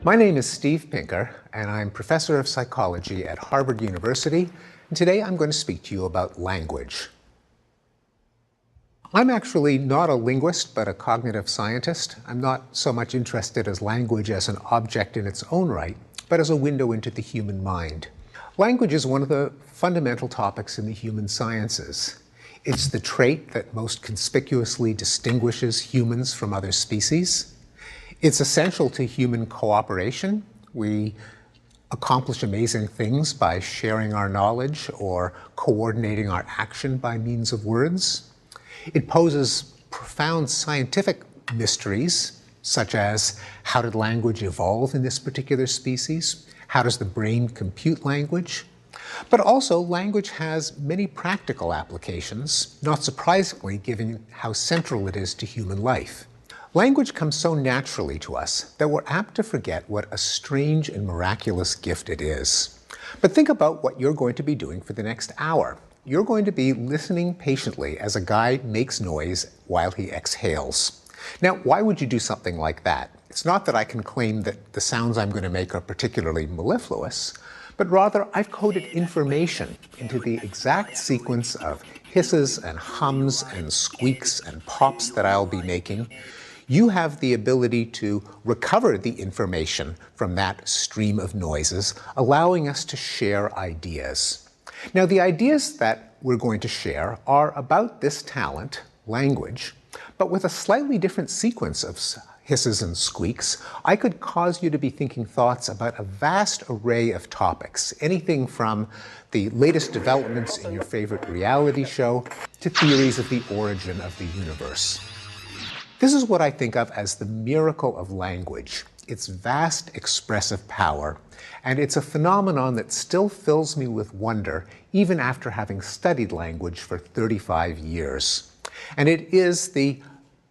My name is Steve Beynkar, and I'm professor of psychology at Harvard University, and today I'm going to speak to you about language. I'm actually not a linguist, but a cognitive scientist. I'm not so much interested as language as an object in its own right, but as a window into the human mind. Language is one of the fundamental topics in the human sciences. It's the trait that most conspicuously distinguishes humans from other species. It's essential to human cooperation. We accomplish amazing things by sharing our knowledge or coordinating our action by means of words. It poses profound scientific mysteries, such as how did language evolve in this particular species? How does the brain compute language? But also, language has many practical applications, not surprisingly, given how central it is to human life. Language comes so naturally to us that we're apt to forget what a strange and miraculous gift it is. But think about what you're going to be doing for the next hour. You're going to be listening patiently as a guy makes noise while he exhales. Now, why would you do something like that? It's not that I can claim that the sounds I'm going to make are particularly mellifluous, but rather I've coded information into the exact sequence of hisses and hums and squeaks and pops that I'll be making. You have the ability to recover the information from that stream of noises, allowing us to share ideas. Now, the ideas that we're going to share are about this talent, language, but with a slightly different sequence of hisses and squeaks. I could cause you to be thinking thoughts about a vast array of topics, anything from the latest developments in your favorite reality show to theories of the origin of the universe. This is what I think of as the miracle of language, its vast expressive power, and it's a phenomenon that still fills me with wonder even after having studied language for 35 years. And it is the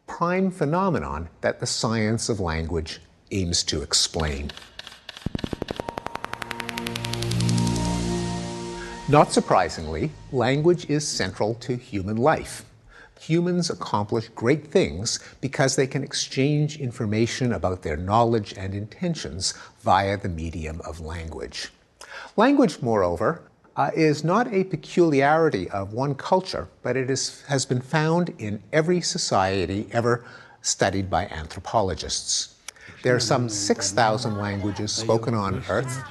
prime phenomenon that the science of language aims to explain. Not surprisingly, language is central to human life. Humans accomplish great things because they can exchange information about their knowledge and intentions via the medium of language. Language, moreover, is not a peculiarity of one culture, but it has been found in every society ever studied by anthropologists. There are some 6,000 languages spoken on Earth,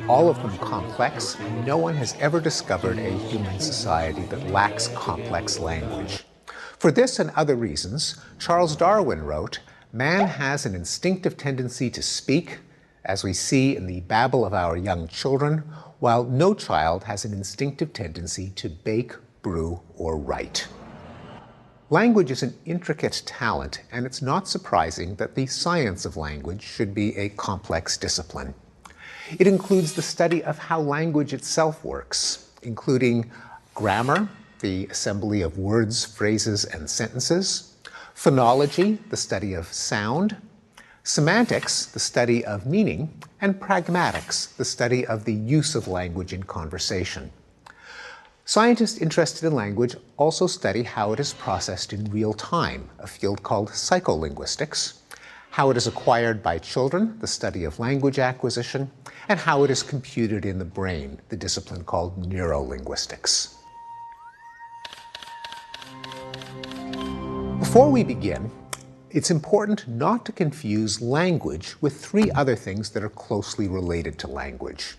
all of them complex, and no one has ever discovered a human society that lacks complex language. For this and other reasons, Charles Darwin wrote, "Man has an instinctive tendency to speak, as we see in the babble of our young children, while no child has an instinctive tendency to bake, brew, or write." Language is an intricate talent, and it's not surprising that the science of language should be a complex discipline. It includes the study of how language itself works, including grammar, the assembly of words, phrases, and sentences, phonology, the study of sound, semantics, the study of meaning, and pragmatics, the study of the use of language in conversation. Scientists interested in language also study how it is processed in real time, a field called psycholinguistics, how it is acquired by children, the study of language acquisition, and how it is computed in the brain, the discipline called neurolinguistics. Before we begin, it's important not to confuse language with three other things that are closely related to language.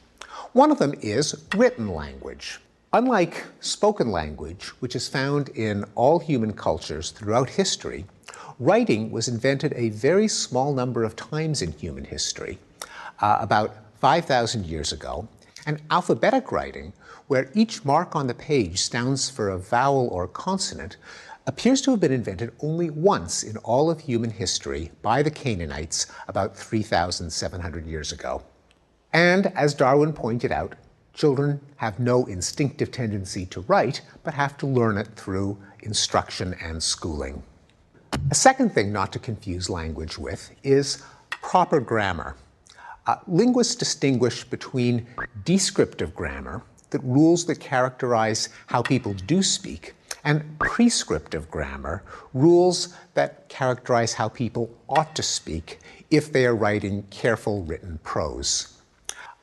One of them is written language. Unlike spoken language, which is found in all human cultures throughout history, writing was invented a very small number of times in human history, about 5,000 years ago, and alphabetic writing, where each mark on the page stands for a vowel or consonant, appears to have been invented only once in all of human history by the Canaanites about 3,700 years ago. And as Darwin pointed out, children have no instinctive tendency to write, but have to learn it through instruction and schooling. A second thing not to confuse language with is proper grammar. Linguists distinguish between descriptive grammar, the rules that characterize how people do speak, and prescriptive grammar, rules that characterize how people ought to speak if they are writing careful written prose.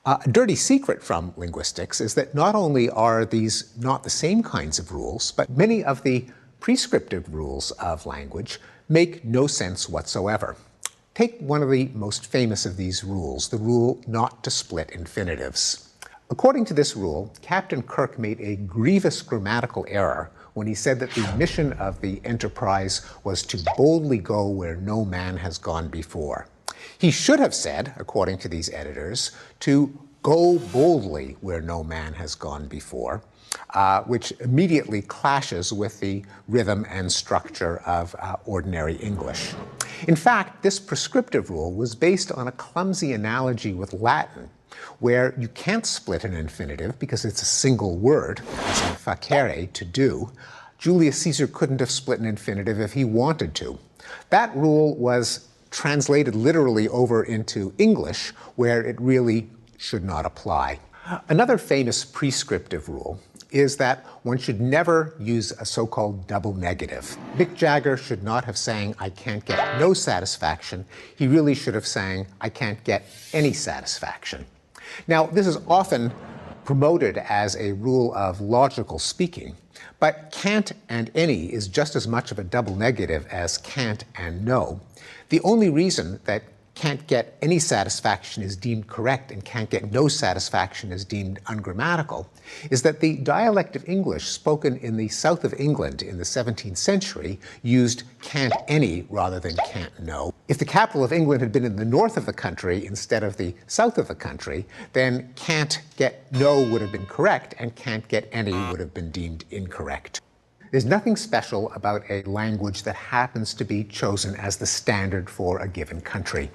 A dirty secret from linguistics is that not only are these not the same kinds of rules, but many of the prescriptive rules of language make no sense whatsoever. Take one of the most famous of these rules, the rule not to split infinitives. According to this rule, Captain Kirk made a grievous grammatical error when he said that the mission of the Enterprise was to boldly go where no man has gone before. He should have said, according to these editors, to go boldly where no man has gone before, which immediately clashes with the rhythm and structure of ordinary English. In fact, this prescriptive rule was based on a clumsy analogy with Latin, where you can't split an infinitive because it's a single word, as in facere, to do. Julius Caesar couldn't have split an infinitive if he wanted to. That rule was translated literally over into English, where it really should not apply. Another famous prescriptive rule is that one should never use a so-called double negative. Mick Jagger should not have sang, "I can't get no satisfaction." He really should have sang, "I can't get any satisfaction." Now, this is often promoted as a rule of logical speaking, but can't and any is just as much of a double negative as can't and no. The only reason that can't get any satisfaction is deemed correct and can't get no satisfaction is deemed ungrammatical is that the dialect of English spoken in the south of England in the 17th century used can't any rather than can't no. If the capital of England had been in the north of the country instead of the south of the country, then can't get no would have been correct and can't get any would have been deemed incorrect. There's nothing special about a language that happens to be chosen as the standard for a given country.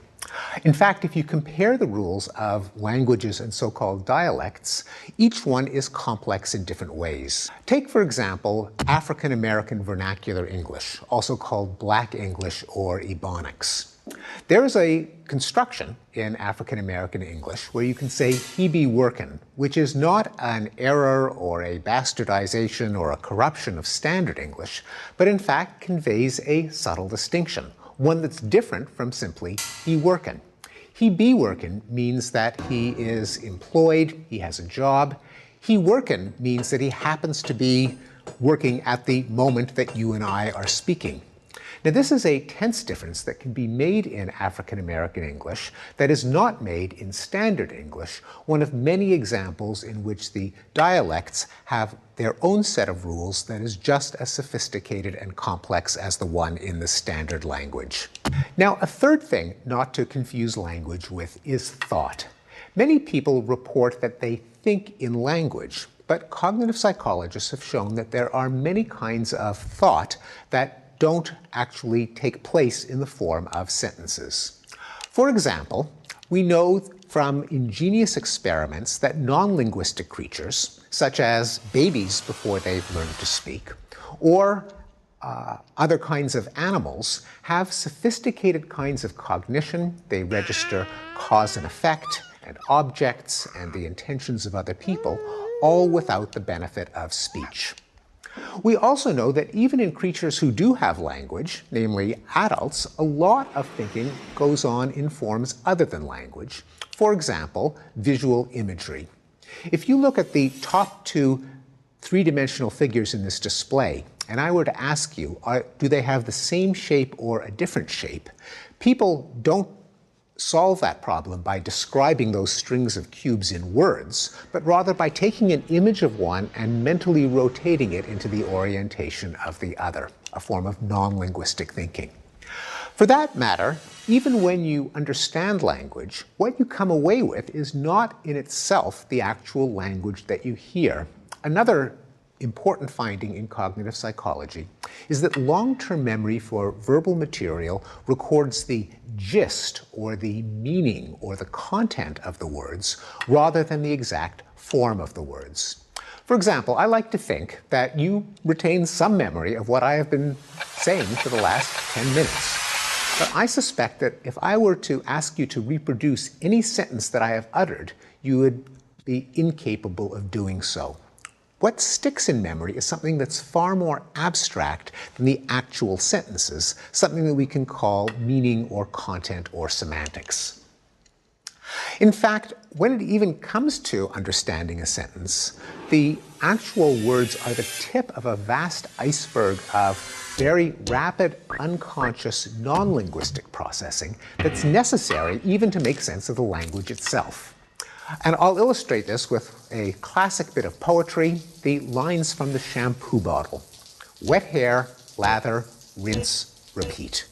In fact, if you compare the rules of languages and so-called dialects, each one is complex in different ways. Take, for example, African American Vernacular English, also called Black English or Ebonics. There is a construction in African American English where you can say "he be workin'," which is not an error or a bastardization or a corruption of standard English, but in fact conveys a subtle distinction, one that's different from simply "he workin'." "He be workin' means that he is employed, he has a job. "He workin' means that he happens to be working at the moment that you and I are speaking. Now, this is a tense difference that can be made in African American English that is not made in Standard English, one of many examples in which the dialects have their own set of rules that is just as sophisticated and complex as the one in the standard language. Now, a third thing not to confuse language with is thought. Many people report that they think in language, but cognitive psychologists have shown that there are many kinds of thought that don't actually take place in the form of sentences. For example, we know from ingenious experiments that non-linguistic creatures, such as babies before they've learned to speak, or other kinds of animals, have sophisticated kinds of cognition. They register cause and effect, and objects, and the intentions of other people, all without the benefit of speech. We also know that even in creatures who do have language, namely adults, a lot of thinking goes on in forms other than language. For example, visual imagery. If you look at the top two three-dimensional figures in this display, and I were to ask you, do they have the same shape or a different shape? People don't solve that problem by describing those strings of cubes in words, but rather by taking an image of one and mentally rotating it into the orientation of the other, a form of non-linguistic thinking. For that matter, even when you understand language, what you come away with is not in itself the actual language that you hear. Another important finding in cognitive psychology is that long-term memory for verbal material records the gist or the meaning or the content of the words rather than the exact form of the words. For example, I like to think that you retain some memory of what I have been saying for the last 10 minutes. But I suspect that if I were to ask you to reproduce any sentence that I have uttered, you would be incapable of doing so. What sticks in memory is something that's far more abstract than the actual sentences, something that we can call meaning or content or semantics. In fact, when it even comes to understanding a sentence, the actual words are the tip of a vast iceberg of very rapid, unconscious, non-linguistic processing that's necessary even to make sense of the language itself. And I'll illustrate this with a classic bit of poetry, the lines from the shampoo bottle. Wet hair, lather, rinse, repeat.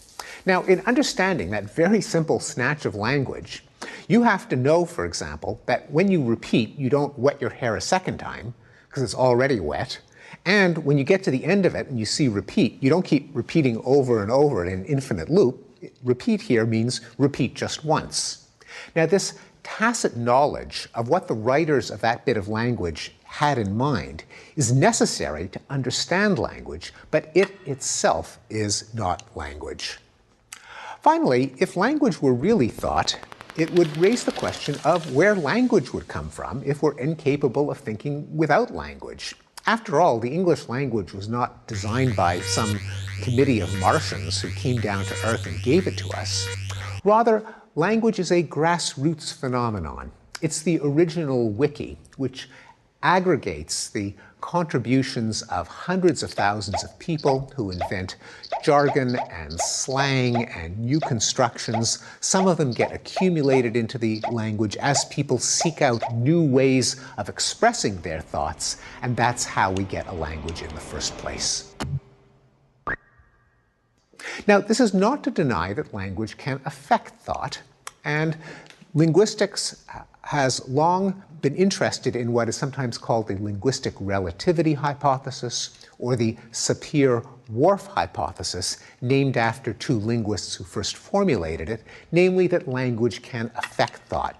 Now, in understanding that very simple snatch of language, you have to know, for example, that when you repeat, you don't wet your hair a second time, because it's already wet. And when you get to the end of it and you see repeat, you don't keep repeating over and over in an infinite loop. Repeat here means repeat just once. Now, this tacit knowledge of what the writers of that bit of language had in mind is necessary to understand language, but it itself is not language. Finally, if language were really thought, it would raise the question of where language would come from if we're incapable of thinking without language. After all, the English language was not designed by some committee of Martians who came down to Earth and gave it to us. Rather, language is a grassroots phenomenon. It's the original wiki, which aggregates the contributions of hundreds of thousands of people who invent jargon and slang and new constructions. Some of them get accumulated into the language as people seek out new ways of expressing their thoughts, and that's how we get a language in the first place. Now, this is not to deny that language can affect thought, and linguistics has long been interested in what is sometimes called the linguistic relativity hypothesis or the Sapir-Whorf hypothesis, named after two linguists who first formulated it, namely that language can affect thought.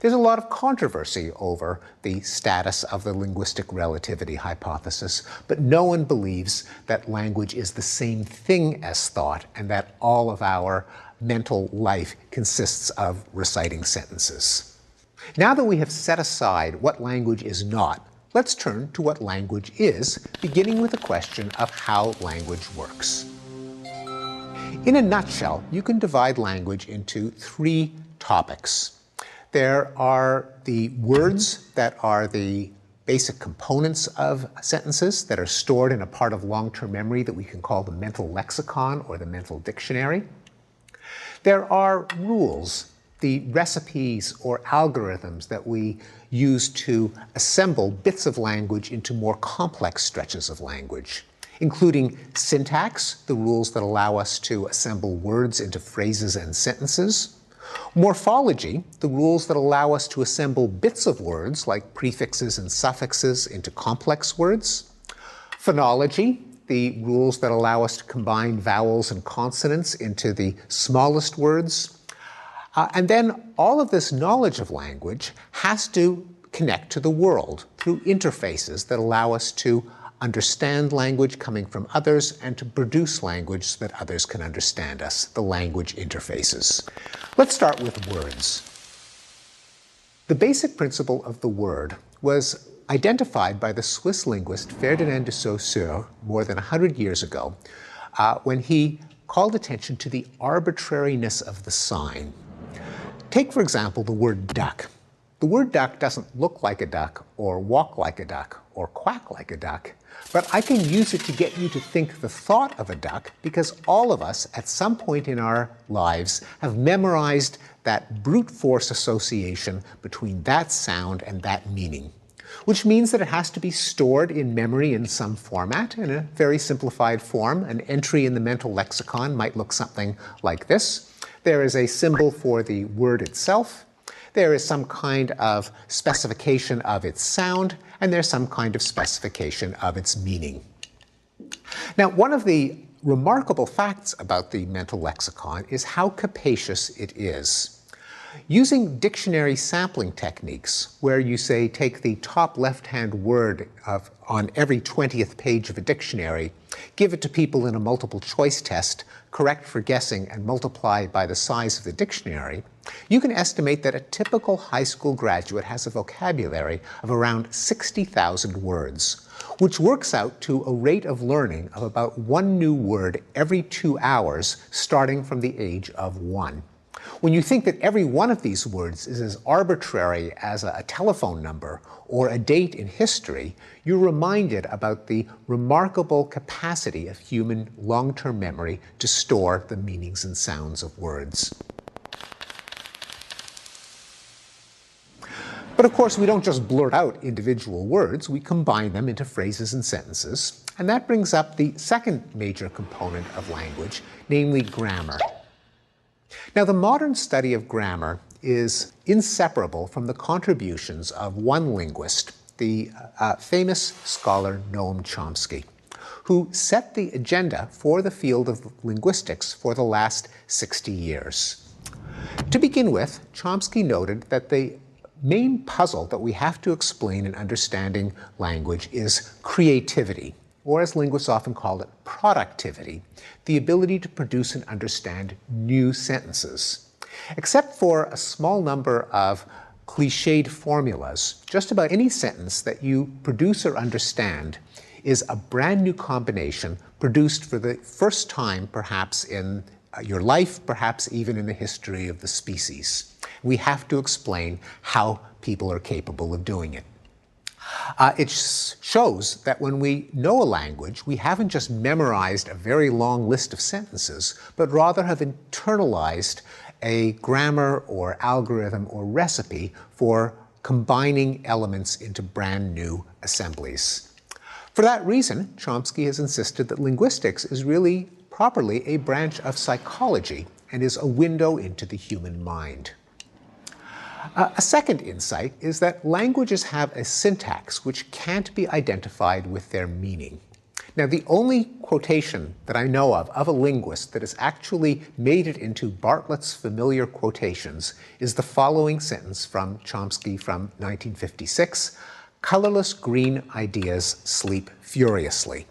There's a lot of controversy over the status of the linguistic relativity hypothesis, but no one believes that language is the same thing as thought and that all of our mental life consists of reciting sentences. Now that we have set aside what language is not, let's turn to what language is, beginning with the question of how language works. In a nutshell, you can divide language into three topics. There are the words that are the basic components of sentences that are stored in a part of long-term memory that we can call the mental lexicon or the mental dictionary. There are rules, the recipes or algorithms that we use to assemble bits of language into more complex stretches of language, including syntax, the rules that allow us to assemble words into phrases and sentences, morphology, the rules that allow us to assemble bits of words like prefixes and suffixes into complex words, phonology, the rules that allow us to combine vowels and consonants into the smallest words. And then all of this knowledge of language has to connect to the world through interfaces that allow us to understand language coming from others and to produce language so that others can understand us, the language interfaces. Let's start with words. The basic principle of the word was identified by the Swiss linguist Ferdinand de Saussure more than 100 years ago when he called attention to the arbitrariness of the sign. Take, for example, the word duck. The word duck doesn't look like a duck or walk like a duck or quack like a duck, but I can use it to get you to think the thought of a duck because all of us at some point in our lives have memorized that brute force association between that sound and that meaning, which means that it has to be stored in memory in some format, in a very simplified form. An entry in the mental lexicon might look something like this. There is a symbol for the word itself. There is some kind of specification of its sound, and there's some kind of specification of its meaning. Now, one of the remarkable facts about the mental lexicon is how capacious it is. Using dictionary sampling techniques, where you say take the top left-hand word on every 20th page of a dictionary, give it to people in a multiple choice test, correct for guessing, and multiply by the size of the dictionary, You can estimate that a typical high school graduate has a vocabulary of around 60,000 words, which works out to a rate of learning of about 1 new word every 2 hours starting from the age of 1. When you think that every one of these words is as arbitrary as a telephone number or a date in history, you're reminded about the remarkable capacity of human long-term memory to store the meanings and sounds of words. But of course, we don't just blurt out individual words, we combine them into phrases and sentences. And that brings up the second major component of language, namely grammar. Now, the modern study of grammar is inseparable from the contributions of one linguist, the famous scholar Noam Chomsky, who set the agenda for the field of linguistics for the last 60 years. To begin with, Chomsky noted that the main puzzle that we have to explain in understanding language is creativity, or as linguists often call it, productivity, the ability to produce and understand new sentences. Except for a small number of cliched formulas, just about any sentence that you produce or understand is a brand new combination produced for the first time perhaps in your life, perhaps even in the history of the species. We have to explain how people are capable of doing it. It shows that when we know a language, we haven't just memorized a very long list of sentences, but rather have internalized a grammar or algorithm or recipe for combining elements into brand new assemblies. For that reason, Chomsky has insisted that linguistics is really properly a branch of psychology and is a window into the human mind. A second insight is that languages have a syntax which can't be identified with their meaning. Now, the only quotation that I know of a linguist that has actually made it into Bartlett's familiar quotations is the following sentence from Chomsky from 1956, "Colorless green ideas sleep furiously."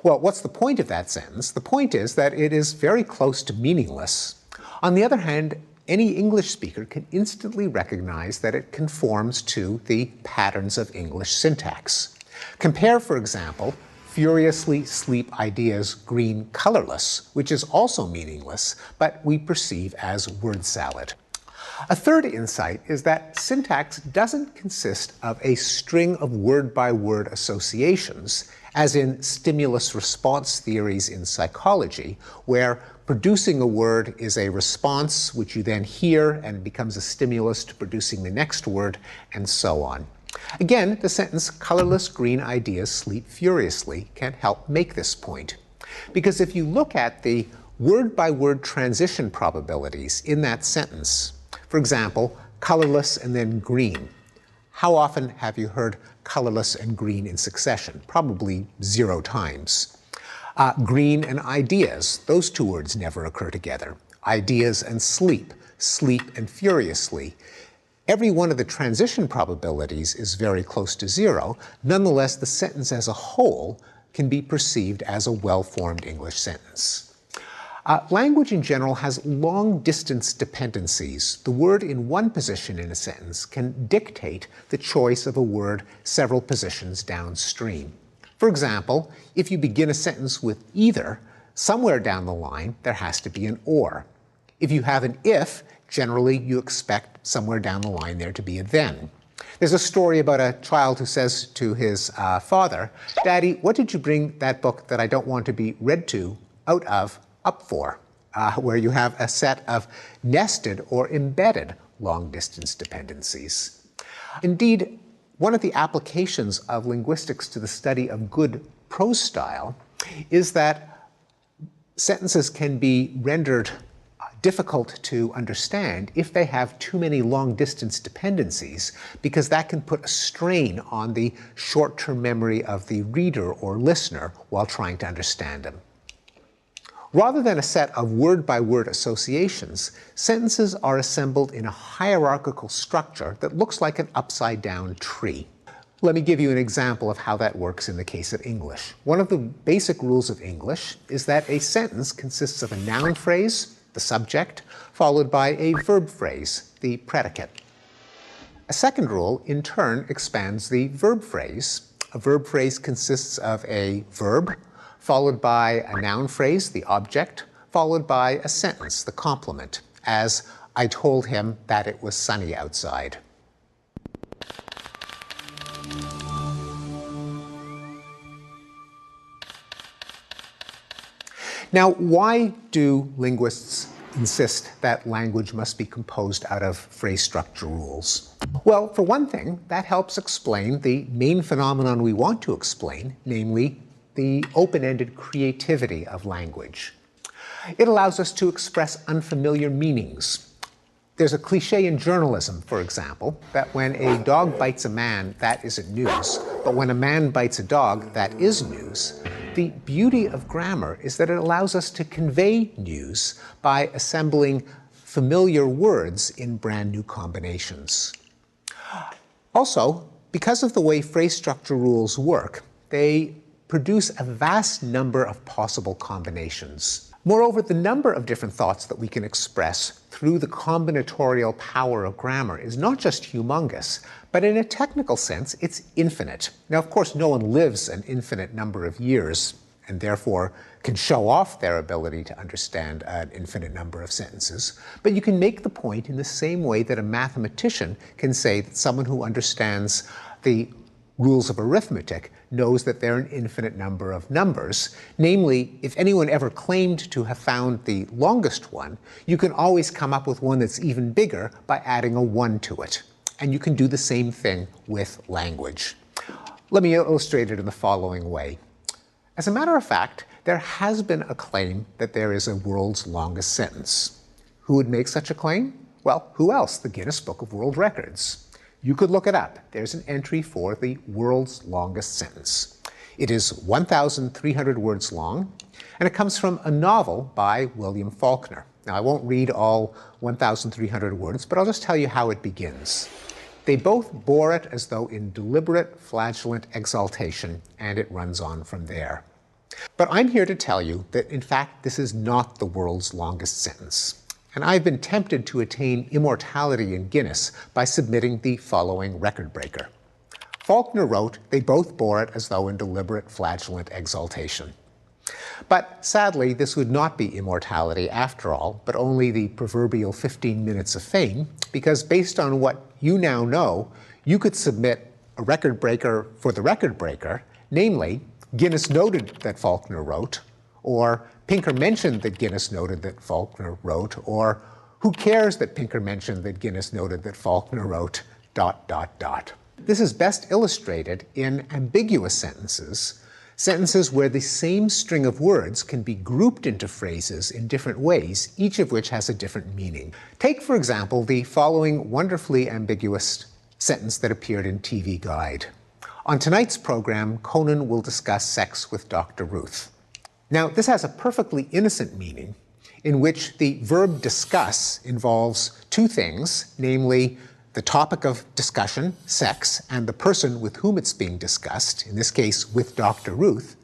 Well, what's the point of that sentence? The point is that it is very close to meaningless. On the other hand, any English speaker can instantly recognize that it conforms to the patterns of English syntax. Compare, for example, "furiously sleep ideas green colorless," which is also meaningless, but we perceive as word salad. A third insight is that syntax doesn't consist of a string of word-by-word associations, as in stimulus-response theories in psychology, where producing a word is a response which you then hear and becomes a stimulus to producing the next word, and so on. Again, the sentence "colorless green ideas sleep furiously" can help make this point. Because if you look at the word-by-word transition probabilities in that sentence, for example, colorless and then green, how often have you heard colorless and green in succession? Probably 0 times. Green and ideas, those two words never occur together. Ideas and sleep, sleep and furiously. Every one of the transition probabilities is very close to 0. Nonetheless, the sentence as a whole can be perceived as a well-formed English sentence. Language in general has long-distance dependencies. The word in one position in a sentence can dictate the choice of a word several positions downstream. For example, if you begin a sentence with either, somewhere down the line there has to be an or. If you have an if, generally you expect somewhere down the line there to be a then. There's a story about a child who says to his father, "Daddy, what did you bring that book that I don't want to be read to out of up for?" Where you have a set of nested or embedded long-distance dependencies. Indeed, one of the applications of linguistics to the study of good prose style is that sentences can be rendered difficult to understand if they have too many long-distance dependencies, because that can put a strain on the short-term memory of the reader or listener while trying to understand them. Rather than a set of word-by-word associations, sentences are assembled in a hierarchical structure that looks like an upside-down tree. Let me give you an example of how that works in the case of English. One of the basic rules of English is that a sentence consists of a noun phrase, the subject, followed by a verb phrase, the predicate. A second rule, in turn, expands the verb phrase. A verb phrase consists of a verb, followed by a noun phrase, the object, followed by a sentence, the complement, as I told him that it was sunny outside. Now, why do linguists insist that language must be composed out of phrase structure rules? Well, for one thing, that helps explain the main phenomenon we want to explain, namely the open-ended creativity of language. It allows us to express unfamiliar meanings. There's a cliche in journalism, for example, that when a dog bites a man, that isn't news, but when a man bites a dog, that is news. The beauty of grammar is that it allows us to convey news by assembling familiar words in brand new combinations. Also, because of the way phrase structure rules work, they produce a vast number of possible combinations. Moreover, the number of different thoughts that we can express through the combinatorial power of grammar is not just humongous, but in a technical sense, it's infinite. Now, of course, no one lives an infinite number of years and therefore can show off their ability to understand an infinite number of sentences. But you can make the point in the same way that a mathematician can say that someone who understands the rules of arithmetic knows that there are an infinite number of numbers. Namely, if anyone ever claimed to have found the longest one, you can always come up with one that's even bigger by adding a 1 to it. And you can do the same thing with language. Let me illustrate it in the following way. As a matter of fact, there has been a claim that there is a world's longest sentence. Who would make such a claim? Well, who else? The Guinness Book of World Records. You could look it up. There's an entry for the world's longest sentence. It is 1,300 words long, and it comes from a novel by William Faulkner. Now, I won't read all 1,300 words, but I'll just tell you how it begins. They both bore it as though in deliberate, flatulent exaltation, and it runs on from there. But I'm here to tell you that, in fact, this is not the world's longest sentence. And I've been tempted to attain immortality in Guinness by submitting the following record breaker. Faulkner wrote, they both bore it as though in deliberate, flatulent exaltation. But sadly, this would not be immortality after all, but only the proverbial 15 minutes of fame, because based on what you now know, you could submit a record breaker for the record breaker, namely, Guinness noted that Faulkner wrote, or Pinker mentioned that Guinness noted that Faulkner wrote, or who cares that Pinker mentioned that Guinness noted that Faulkner wrote, ... This is best illustrated in ambiguous sentences, sentences where the same string of words can be grouped into phrases in different ways, each of which has a different meaning. Take, for example, the following wonderfully ambiguous sentence that appeared in TV Guide. On tonight's program, Conan will discuss sex with Dr. Ruth. Now, this has a perfectly innocent meaning in which the verb discuss involves two things, namely the topic of discussion, sex, and the person with whom it's being discussed, in this case with Dr. Ruth,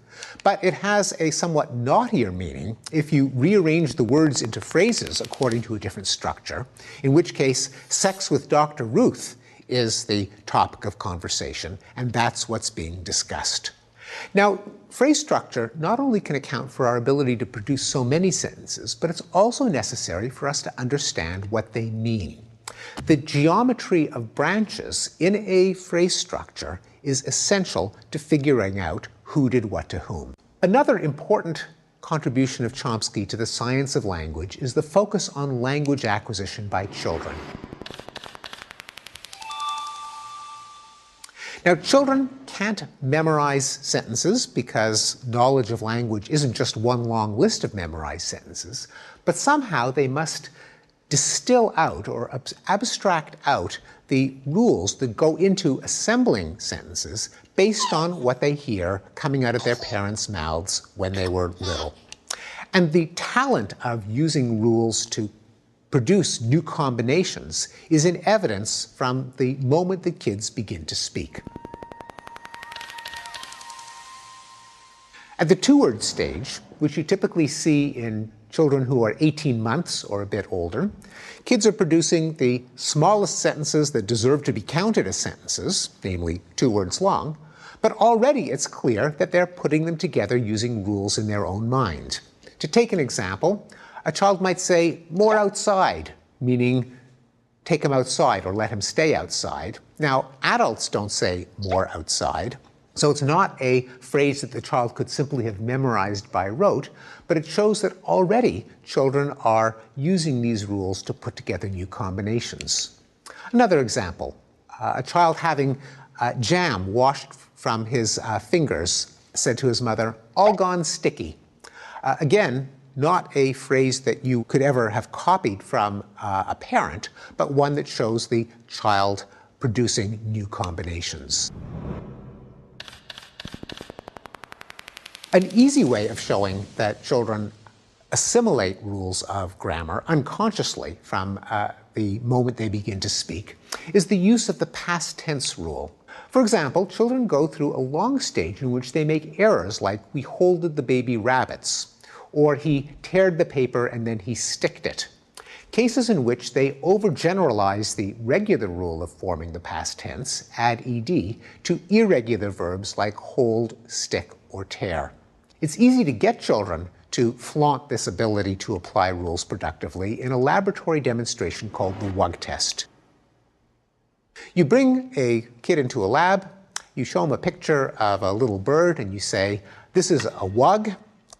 but it has a somewhat naughtier meaning if you rearrange the words into phrases according to a different structure, in which case sex with Dr. Ruth is the topic of conversation, and that's what's being discussed. Now, phrase structure not only can account for our ability to produce so many sentences, but it's also necessary for us to understand what they mean. The geometry of branches in a phrase structure is essential to figuring out who did what to whom. Another important contribution of Chomsky to the science of language is the focus on language acquisition by children. Now, children can't memorize sentences because knowledge of language isn't just one long list of memorized sentences, but somehow they must distill out or abstract out the rules that go into assembling sentences based on what they hear coming out of their parents' mouths when they were little. And the talent of using rules to produce new combinations is in evidence from the moment that kids begin to speak. At the two-word stage, which you typically see in children who are 18 months or a bit older, kids are producing the smallest sentences that deserve to be counted as sentences, namely 2 words long, but already it's clear that they're putting them together using rules in their own mind. To take an example, a child might say, more outside, meaning take him outside or let him stay outside. Now, adults don't say more outside, so it's not a phrase that the child could simply have memorized by rote, but it shows that already children are using these rules to put together new combinations. Another example, a child having jam washed from his fingers said to his mother, all gone sticky. Again, not a phrase that you could ever have copied from a parent, but one that shows the child producing new combinations. An easy way of showing that children assimilate rules of grammar unconsciously from the moment they begin to speak is the use of the past tense rule. For example, children go through a long stage in which they make errors like we holded the baby rabbits, or he teared the paper and then he sticked it. Cases in which they overgeneralize the regular rule of forming the past tense, add ed, to irregular verbs like hold, stick, or tear. It's easy to get children to flaunt this ability to apply rules productively in a laboratory demonstration called the WUG test. You bring a kid into a lab, you show him a picture of a little bird, and you say, this is a WUG.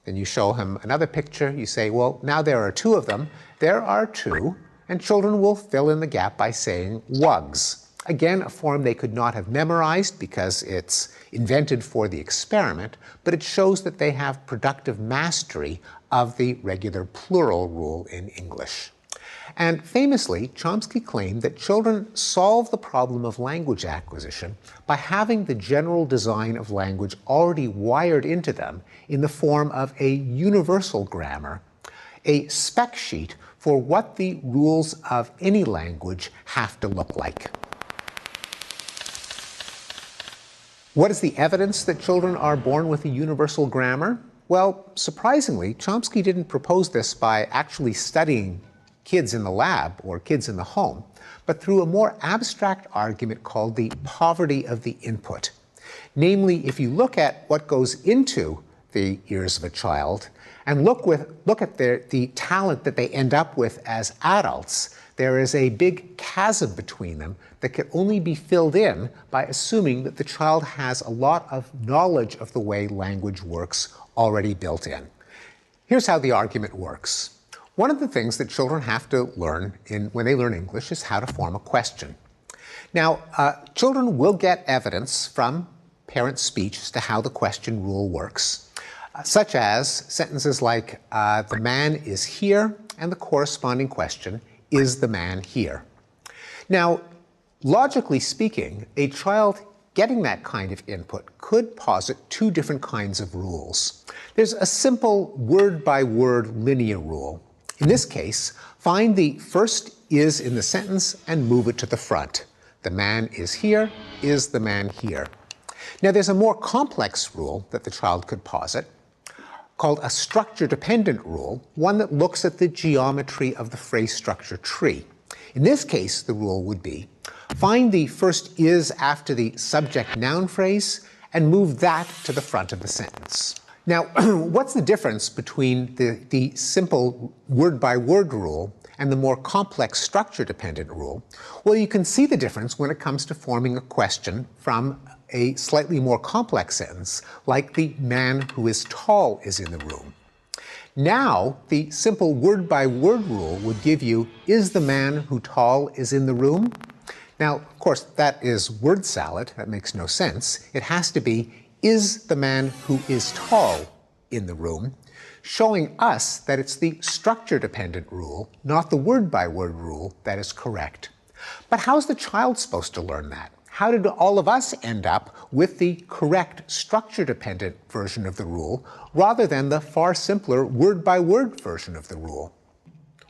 Then you show him another picture, you say, well, now there are 2 of them. There are 2, and children will fill in the gap by saying WUGs. Again, a form they could not have memorized because it's invented for the experiment, but it shows that they have productive mastery of the regular plural rule in English. And famously, Chomsky claimed that children solve the problem of language acquisition by having the general design of language already wired into them in the form of a universal grammar, a spec sheet for what the rules of any language have to look like. What is the evidence that children are born with a universal grammar? Well, surprisingly, Chomsky didn't propose this by actually studying kids in the lab or kids in the home, but through a more abstract argument called the poverty of the input. Namely, if you look at what goes into the ears of a child and look at the talent that they end up with as adults, there is a big chasm between them that can only be filled in by assuming that the child has a lot of knowledge of the way language works already built in. Here's how the argument works. One of the things that children have to learn when they learn English is how to form a question. Now, children will get evidence from parent speech as to how the question rule works, such as sentences like, the man is here, and the corresponding question, is the man here? Now, logically speaking, a child getting that kind of input could posit 2 different kinds of rules. There's a simple word-by-word linear rule. In this case, find the first is in the sentence and move it to the front. The man is here, is the man here? Now, there's a more complex rule that the child could posit, called a structure-dependent rule, one that looks at the geometry of the phrase structure tree. In this case, the rule would be, find the first is after the subject-noun phrase and move that to the front of the sentence. Now, what's the difference between the simple word-by-word rule and the more complex structure-dependent rule? Well, you can see the difference when it comes to forming a question from a slightly more complex sentence, like the man who is tall is in the room. Now, the simple word-by-word rule would give you, is the man who tall is in the room? Now, of course, that is word salad. That makes no sense. It has to be, is the man who is tall in the room? Showing us that it's the structure-dependent rule, not the word-by-word rule, that is correct. But how's the child supposed to learn that? How did all of us end up with the correct structure-dependent version of the rule rather than the far simpler word-by-word version of the rule?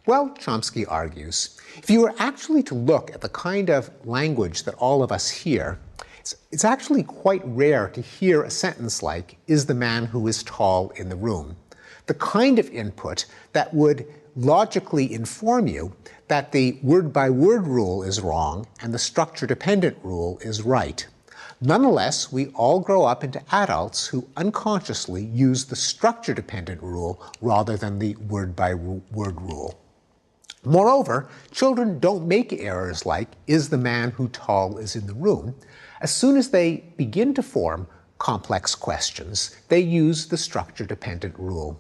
Well, Chomsky argues, if you were actually to look at the kind of language that all of us hear, it's actually quite rare to hear a sentence like, is the man who is tall in the room? the kind of input that would logically inform you that the word-by-word rule is wrong and the structure-dependent rule is right. Nonetheless, we all grow up into adults who unconsciously use the structure-dependent rule rather than the word-by-word rule. Moreover, children don't make errors like, "Is the man who tall is in the room?" As soon as they begin to form complex questions, they use the structure-dependent rule.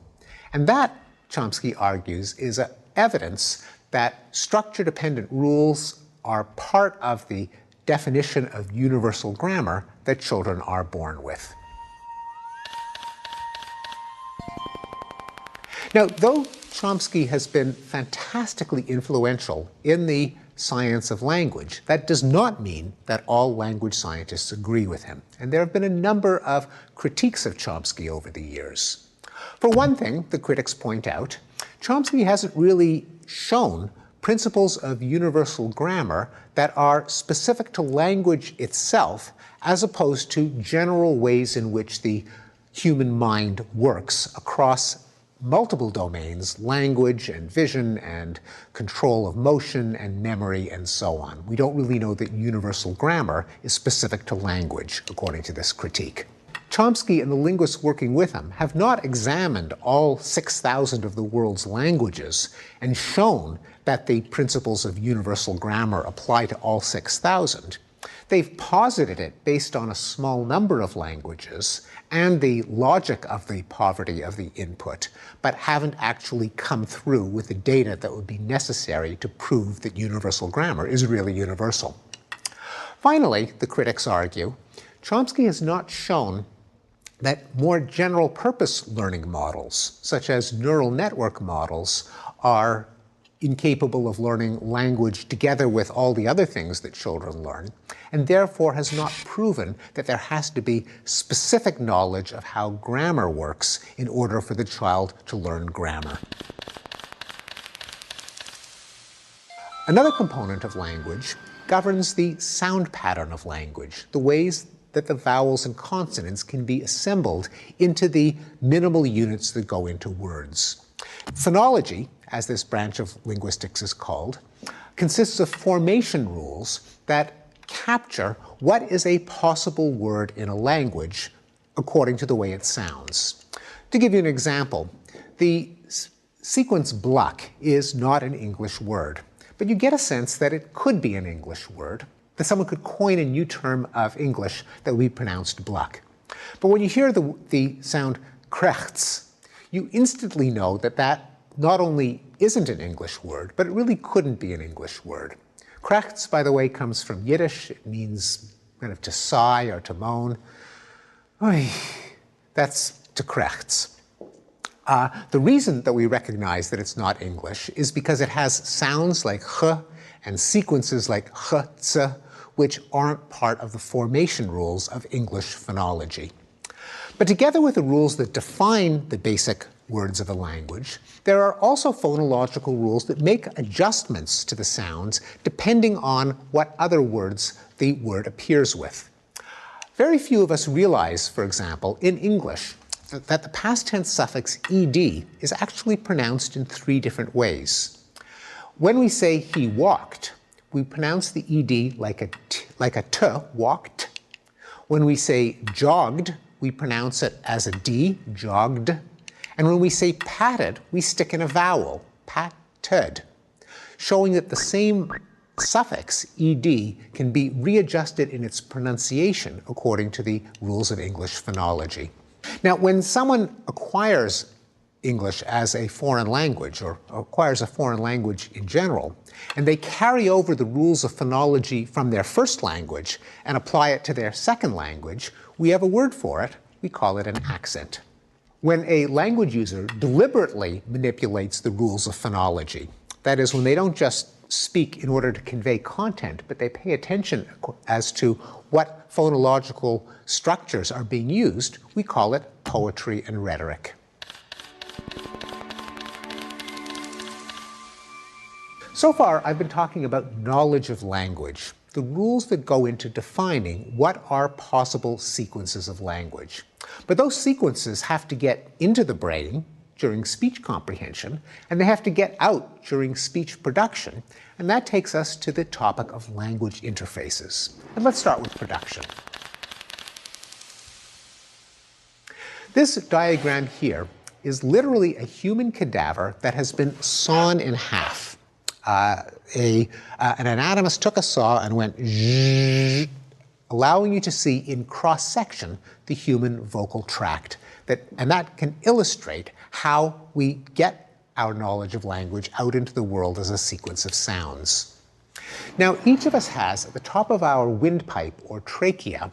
And that, Chomsky argues, is evidence that structure-dependent rules are part of the definition of universal grammar that children are born with. Now, though Chomsky has been fantastically influential in the science of language, that does not mean that all language scientists agree with him. And there have been a number of critiques of Chomsky over the years. For one thing, the critics point out, Chomsky hasn't really shown principles of universal grammar that are specific to language itself, as opposed to general ways in which the human mind works across multiple domains: language and vision and control of motion and memory and so on. We don't really know that universal grammar is specific to language, according to this critique. Chomsky and the linguists working with him have not examined all 6,000 of the world's languages and shown that the principles of universal grammar apply to all 6,000. They've posited it based on a small number of languages and the logic of the poverty of the input, but haven't actually come through with the data that would be necessary to prove that universal grammar is really universal. Finally, the critics argue, Chomsky has not shown that more general purpose learning models, such as neural network models, are incapable of learning language together with all the other things that children learn, and therefore has not proven that there has to be specific knowledge of how grammar works in order for the child to learn grammar. Another component of language governs the sound pattern of language, the ways that the vowels and consonants can be assembled into the minimal units that go into words. Phonology, as this branch of linguistics is called, consists of formation rules that capture what is a possible word in a language according to the way it sounds. To give you an example, the sequence "bluck" is not an English word, but you get a sense that it could be an English word, that someone could coin a new term of English that would be pronounced "bluck." But when you hear the sound "krechts," you instantly know that that not only isn't an English word, but it really couldn't be an English word. Krechts, by the way, comes from Yiddish. It means kind of to sigh or to moan. Oy, that's to krechts. The reason that we recognize that it's not English is because it has sounds like ch and sequences like ch, ts, which aren't part of the formation rules of English phonology. But together with the rules that define the basic words of a language, there are also phonological rules that make adjustments to the sounds depending on what other words the word appears with. Very few of us realize, for example, in English, that the past tense suffix ed is actually pronounced in 3 different ways. When we say he walked, we pronounce the ed like a t, walked. When we say jogged, we pronounce it as a d, jogged. And when we say patted, we stick in a vowel, patted, showing that the same suffix, ed, can be readjusted in its pronunciation according to the rules of English phonology. Now, when someone acquires English as a foreign language, or acquires a foreign language in general, and they carry over the rules of phonology from their first language and apply it to their second language, we have a word for it. We call it an accent. When a language user deliberately manipulates the rules of phonology, that is, when they don't just speak in order to convey content, but they pay attention as to what phonological structures are being used, we call it poetry and rhetoric. So far, I've been talking about knowledge of language, the rules that go into defining what are possible sequences of language. But those sequences have to get into the brain, during speech comprehension, and they have to get out during speech production. And that takes us to the topic of language interfaces. And let's start with production. This diagram here is literally a human cadaver that has been sawn in half. An anatomist took a saw and went zzzz, allowing you to see in cross-section the human vocal tract. And that can illustrate how we get our knowledge of language out into the world as a sequence of sounds. Now, each of us has, at the top of our windpipe or trachea,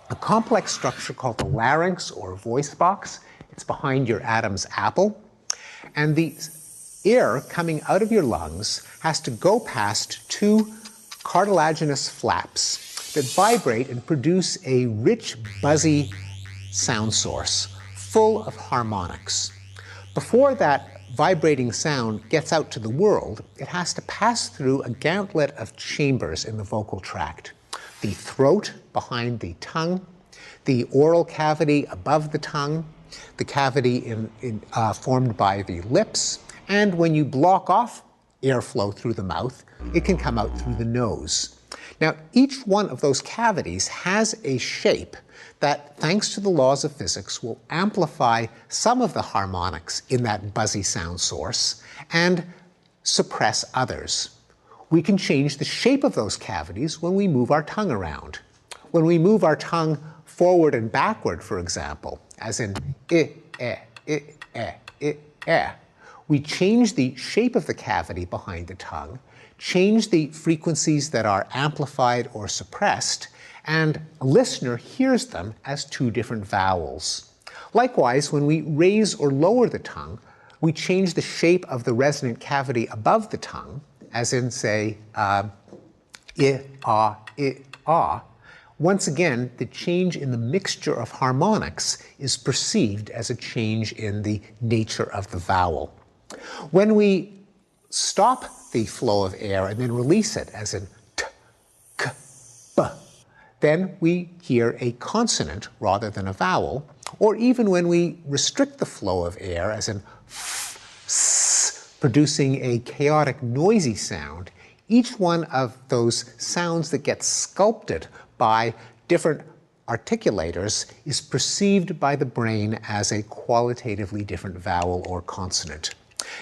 a complex structure called the larynx or voice box. It's behind your Adam's apple. And the air coming out of your lungs has to go past two cartilaginous flaps that vibrate and produce a rich, buzzy sound source full of harmonics. Before that vibrating sound gets out to the world, it has to pass through a gauntlet of chambers in the vocal tract. The throat behind the tongue, the oral cavity above the tongue, the cavity formed by the lips, and when you block off airflow through the mouth, it can come out through the nose. Now, each one of those cavities has a shape that, thanks to the laws of physics, will amplify some of the harmonics in that buzzy sound source and suppress others. We can change the shape of those cavities when we move our tongue around. When we move our tongue forward and backward, for example, as in we change the shape of the cavity behind the tongue, change the frequencies that are amplified or suppressed, and a listener hears them as two different vowels. Likewise, when we raise or lower the tongue, we change the shape of the resonant cavity above the tongue, as in, say, Once again, the change in the mixture of harmonics is perceived as a change in the nature of the vowel. When we stop the flow of air and then release it, as in t, k, b, then we hear a consonant rather than a vowel. Or even when we restrict the flow of air, as in f, s, producing a chaotic, noisy sound, each one of those sounds that gets sculpted by different articulators is perceived by the brain as a qualitatively different vowel or consonant.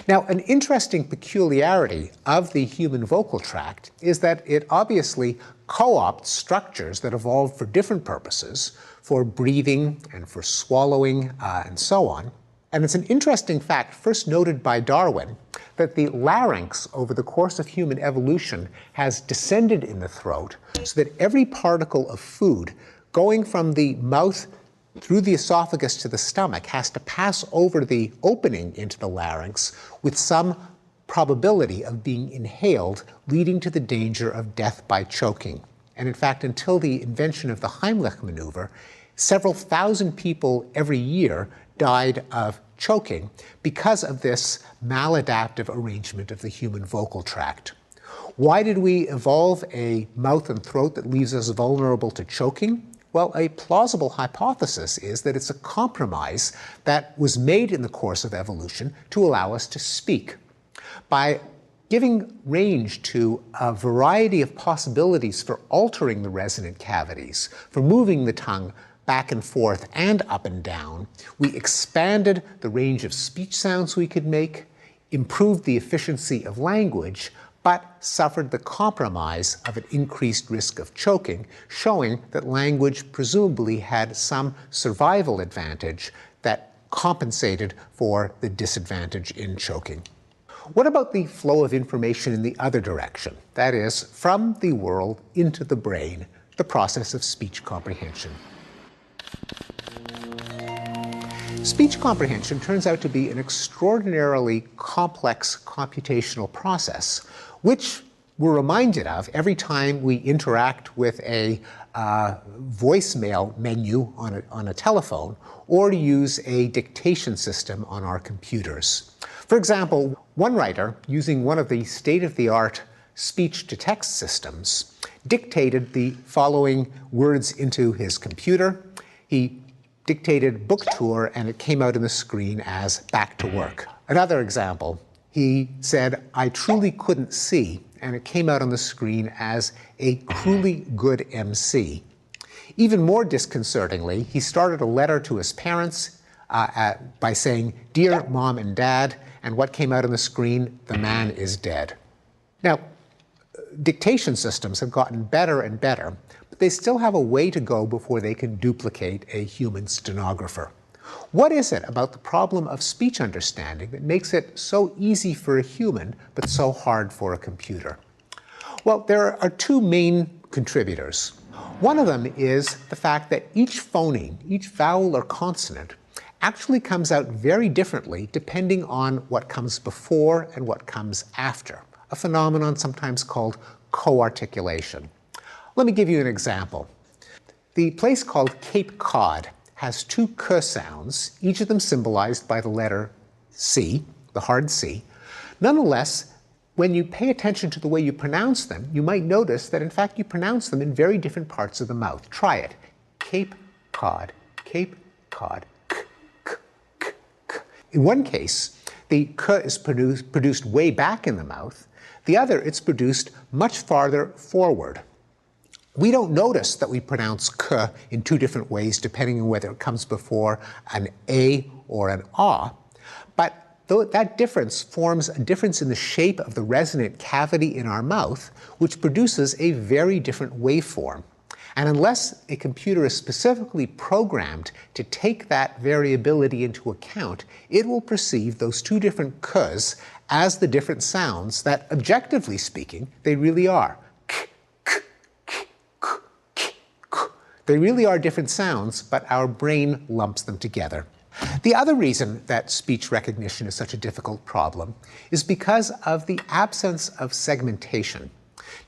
Now, an interesting peculiarity of the human vocal tract is that it obviously co-opts structures that evolved for different purposes, for breathing and for swallowing and so on. And it's an interesting fact, first noted by Darwin, that the larynx over the course of human evolution has descended in the throat so that every particle of food going from the mouth through the esophagus to the stomach has to pass over the opening into the larynx with some probability of being inhaled, leading to the danger of death by choking. And in fact, until the invention of the Heimlich maneuver, several thousand people every year died of choking because of this maladaptive arrangement of the human vocal tract. Why did we evolve a mouth and throat that leaves us vulnerable to choking? Well, a plausible hypothesis is that it's a compromise that was made in the course of evolution to allow us to speak. By giving range to a variety of possibilities for altering the resonant cavities, for moving the tongue back and forth and up and down, we expanded the range of speech sounds we could make, improved the efficiency of language, but suffered the compromise of an increased risk of choking, showing that language presumably had some survival advantage that compensated for the disadvantage in choking. What about the flow of information in the other direction? That is, from the world into the brain, the process of speech comprehension. Speech comprehension turns out to be an extraordinarily complex computational process, which we're reminded of every time we interact with a voicemail menu on a telephone or use a dictation system on our computers. For example, one writer, using one of the state-of-the-art speech-to-text systems, dictated the following words into his computer. He dictated book tour and it came out on the screen as back to work. Another example, he said, I truly couldn't see, and it came out on the screen as a cruelly good MC. Even more disconcertingly, he started a letter to his parents by saying, Dear Mom and Dad, and what came out on the screen, the man is dead. Now, dictation systems have gotten better and better, but they still have a way to go before they can duplicate a human stenographer. What is it about the problem of speech understanding that makes it so easy for a human, but so hard for a computer? Well, there are two main contributors. One of them is the fact that each phoneme, each vowel or consonant, actually comes out very differently depending on what comes before and what comes after, a phenomenon sometimes called co-articulation. Let me give you an example. The place called Cape Cod has two k sounds, each of them symbolized by the letter C, the hard C. Nonetheless, when you pay attention to the way you pronounce them, you might notice that in fact you pronounce them in very different parts of the mouth. Try it. Cape Cod, Cape Cod, k, k, k, k. In one case, the k is produced way back in the mouth. The other, it's produced much farther forward. We don't notice that we pronounce k in two different ways depending on whether it comes before an a or an ah, but that difference forms a difference in the shape of the resonant cavity in our mouth, which produces a very different waveform. And unless a computer is specifically programmed to take that variability into account, it will perceive those two different k's as the different sounds that, objectively speaking, they really are. They really are different sounds, but our brain lumps them together. The other reason that speech recognition is such a difficult problem is because of the absence of segmentation.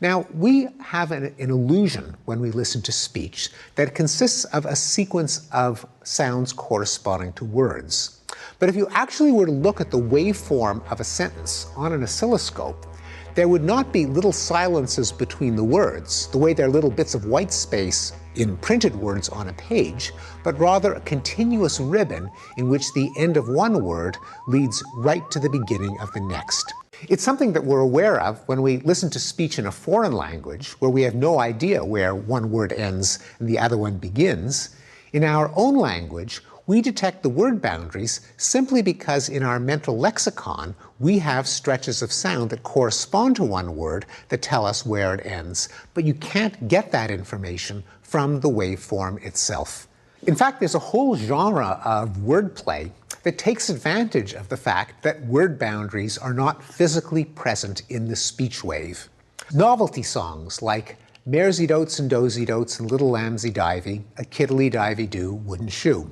Now, we have an illusion when we listen to speech that consists of a sequence of sounds corresponding to words. But if you actually were to look at the waveform of a sentence on an oscilloscope, there would not be little silences between the words, the way there are little bits of white space in printed words on a page, but rather a continuous ribbon in which the end of one word leads right to the beginning of the next. It's something that we're aware of when we listen to speech in a foreign language, where we have no idea where one word ends and the other one begins. In our own language, we detect the word boundaries simply because in our mental lexicon, we have stretches of sound that correspond to one word that tell us where it ends. But you can't get that information from the waveform itself. In fact, there's a whole genre of wordplay that takes advantage of the fact that word boundaries are not physically present in the speech wave. Novelty songs like Maresy Dotes and Dozy Dotes and Little Lambsy Divey, a Kiddly Divey Do Wooden Shoe.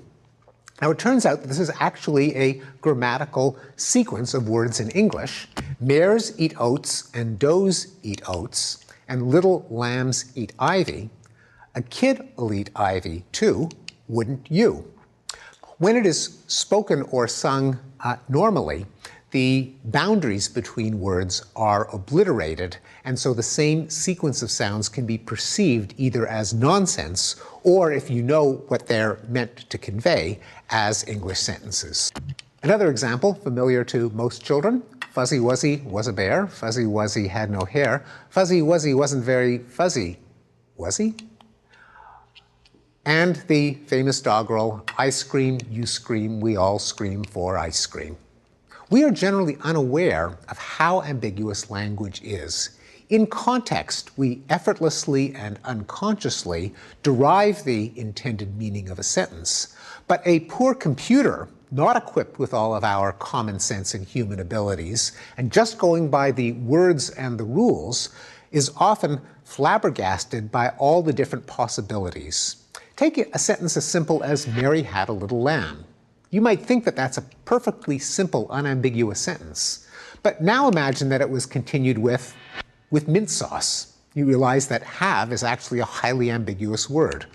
Now it turns out that this is actually a grammatical sequence of words in English. Mares eat oats and does eat oats, and little lambs eat ivy. A kid'll eat ivy too, wouldn't you? When it is spoken or sung normally, the boundaries between words are obliterated, and so the same sequence of sounds can be perceived either as nonsense or, if you know what they're meant to convey, as English sentences. Another example, familiar to most children, Fuzzy Wuzzy was a bear, Fuzzy Wuzzy had no hair, Fuzzy Wuzzy wasn't very fuzzy, was he? And the famous doggerel, I scream, you scream, we all scream for ice cream. We are generally unaware of how ambiguous language is. In context, we effortlessly and unconsciously derive the intended meaning of a sentence. But a poor computer, not equipped with all of our common sense and human abilities, and just going by the words and the rules, is often flabbergasted by all the different possibilities. Take a sentence as simple as Mary had a little lamb. You might think that that's a perfectly simple, unambiguous sentence. But now imagine that it was continued with mint sauce. You realize that have is actually a highly ambiguous word.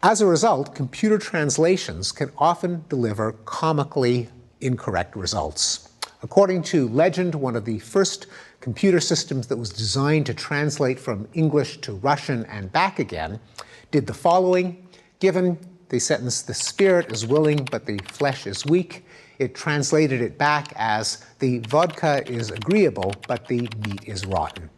As a result, computer translations can often deliver comically incorrect results. According to legend, one of the first computer systems that was designed to translate from English to Russian and back again did the following. Given the sentence, "The spirit is willing, but the flesh is weak." It translated it back as, "The vodka is agreeable, but the meat is rotten."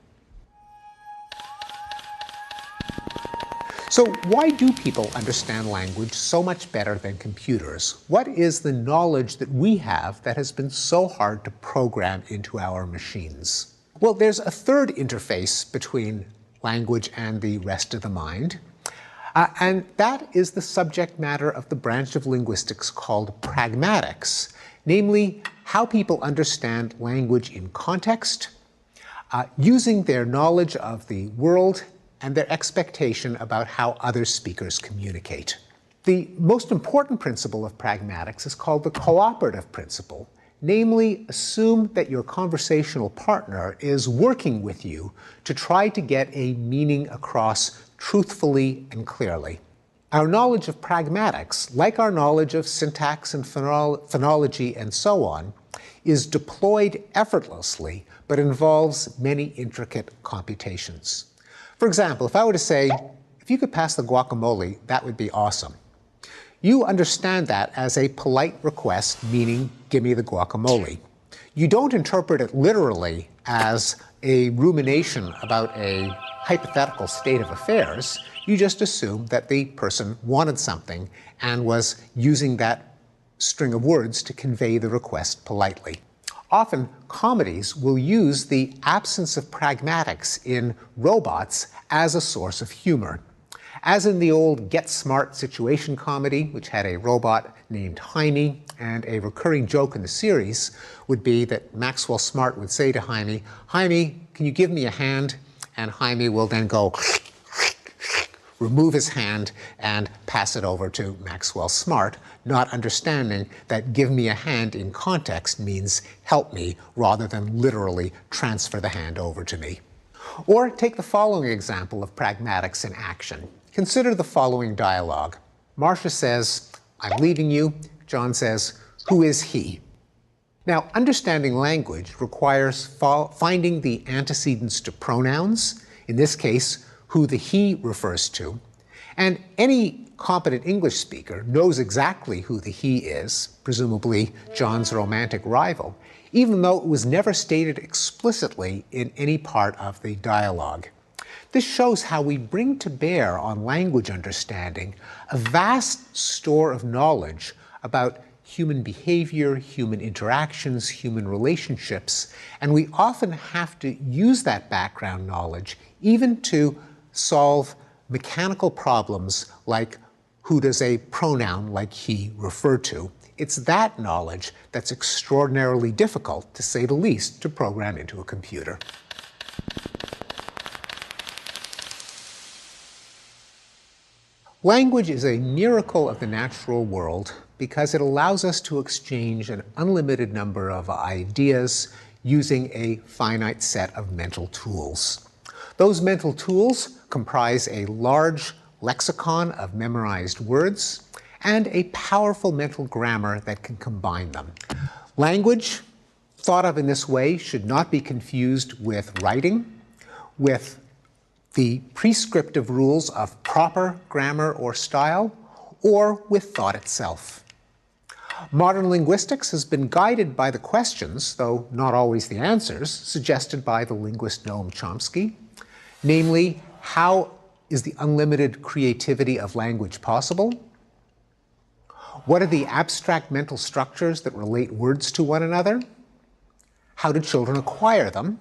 So why do people understand language so much better than computers? What is the knowledge that we have that has been so hard to program into our machines? Well, there's a third interface between language and the rest of the mind, and that is the subject matter of the branch of linguistics called pragmatics, namely how people understand language in context, using their knowledge of the world and their expectation about how other speakers communicate. The most important principle of pragmatics is called the cooperative principle, namely assume that your conversational partner is working with you to try to get a meaning across truthfully and clearly. Our knowledge of pragmatics, like our knowledge of syntax and phonology and so on, is deployed effortlessly but involves many intricate computations. For example, if I were to say, "If you could pass the guacamole, that would be awesome," you understand that as a polite request, meaning, "Give me the guacamole." You don't interpret it literally as a rumination about a hypothetical state of affairs. You just assume that the person wanted something and was using that string of words to convey the request politely. Often, comedies will use the absence of pragmatics in robots as a source of humor. As in the old Get Smart situation comedy, which had a robot named Jaime, and a recurring joke in the series would be that Maxwell Smart would say to Jaime, "Jaime, can you give me a hand?" And Jaime will then go remove his hand and pass it over to Maxwell Smart, not understanding that "give me a hand" in context means help me rather than literally transfer the hand over to me. Or take the following example of pragmatics in action. Consider the following dialogue. Marcia says, "I'm leaving you." John says, "Who is he?" Now, understanding language requires finding the antecedents to pronouns, in this case, who the he refers to. And any competent English speaker knows exactly who the he is, presumably John's romantic rival, even though it was never stated explicitly in any part of the dialogue. This shows how we bring to bear on language understanding a vast store of knowledge about human behavior, human interactions, human relationships, and we often have to use that background knowledge even to solve mechanical problems like who does a pronoun like he refer to. It's that knowledge that's extraordinarily difficult, to say the least, to program into a computer. Language is a miracle of the natural world because it allows us to exchange an unlimited number of ideas using a finite set of mental tools. Those mental tools comprise a large lexicon of memorized words and a powerful mental grammar that can combine them. Language, thought of in this way, should not be confused with writing, with the prescriptive rules of proper grammar or style, or with thought itself. Modern linguistics has been guided by the questions, though not always the answers, suggested by the linguist Noam Chomsky. Namely, how is the unlimited creativity of language possible? What are the abstract mental structures that relate words to one another? How do children acquire them?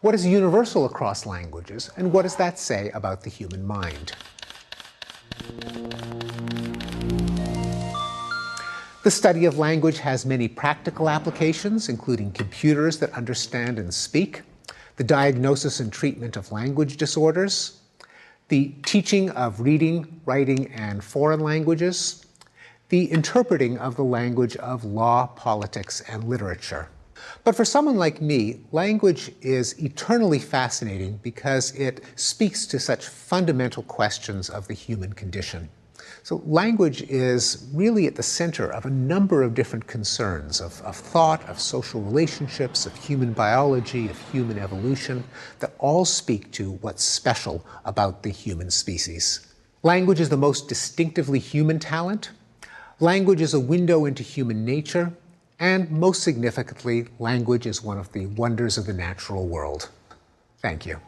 What is universal across languages, and what does that say about the human mind? The study of language has many practical applications, including computers that understand and speak, the diagnosis and treatment of language disorders, the teaching of reading, writing, and foreign languages, the interpreting of the language of law, politics, and literature. But for someone like me, language is eternally fascinating because it speaks to such fundamental questions of the human condition. So language is really at the center of a number of different concerns of thought, of social relationships, of human biology, of human evolution, that all speak to what's special about the human species. Language is the most distinctively human talent. Language is a window into human nature. And most significantly, language is one of the wonders of the natural world. Thank you.